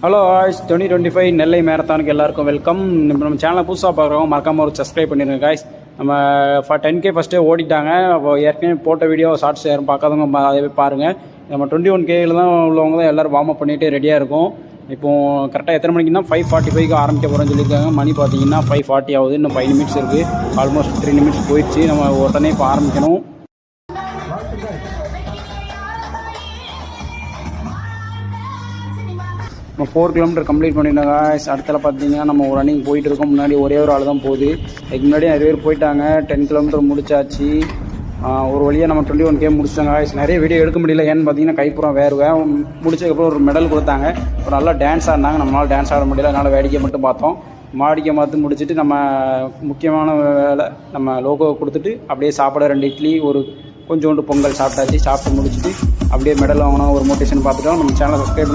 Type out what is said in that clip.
Hello guys, 2025 நெல்லை மேரத்தானுக்கு எல்லாருக்கும் welcome. நம்ம சேனலை புதுசாக பார்க்குறவங்க மறக்காமல் ஒரு சப்ஸ்கிரைப் பண்ணிடுங்க காய்ஸ். நம்ம 10K ஃபஸ்ட்டே ஓடிட்டாங்க. அப்போ ஏற்கனவே போட்ட வீடியோ ஷார்ட்ஸ் யாரும் பார்க்காதவங்க அதே பாருங்கள். நம்ம 21Kயில் தான் உள்ளவங்க தான் எல்லோரும் வார்ம் அப் பண்ணிவிட்டு ரெடியாக இருக்கும். இப்போது கரெக்டாக எத்தனை மணிக்குன்னா 5:45க்கு ஆரம்பிக்க போகிறோன்னு சொல்லியிருக்காங்க. மணி பார்த்தீங்கன்னா 5:40 ஆகுது. இன்னும் 5 நிமிட்ஸ் இருக்குது. ஆல்மோஸ்ட் 3 நிமிட்ஸ் போயிடுச்சு. நம்ம உடனே இப்போ ஆரம்பிக்கணும். நம்ம 4 கிலோமீட்டர் கம்ப்ளீட் பண்ணிட்டோங்க. அடுத்தல பார்த்தீங்கன்னா நம்ம ரன்னிங் போயிட்டு இருக்கோம். முன்னாடி ஒரே ஒரு ஆள் தான் போகுது. இதுக்கு முன்னாடி நிறைய பேர் போயிட்டாங்க. 10 கிலோமீட்டர் முடிச்சாச்சு. ஒரு வழியாக நம்ம 21K முடிச்சிட்டாங்க. நிறைய வீடியோ எடுக்க முடியல. ஏன்னு பார்த்தீங்கன்னா கைப்புறம் வேறுவேன். முடிச்சதுக்கப்புறம் ஒரு மெடல் கொடுத்தாங்க. ஒரு நல்லா டான்ஸ் ஆடினாங்க. நம்மளால் டான்ஸ் ஆட முடியல. அதனால் வேடிக்கை மட்டும் பார்த்தோம். மாடிக்கை மாற்று முடிச்சுட்டு நம்ம முக்கியமான வேலை நம்ம லோகோ கொடுத்துட்டு அப்படியே சாப்பிட 2 இட்லி ஒரு கொஞ்சோண்டு பொங்கல் சாப்பிட்டாச்சு. சாப்பிட்டு முடிச்சுட்டு அப்படியே மெடல் வாங்கினோம். ஒரு மோட்டிவேஷன் பார்த்துட்டோம். நம்ம சேனலை சப்ஸ்கிரைப் பண்ணி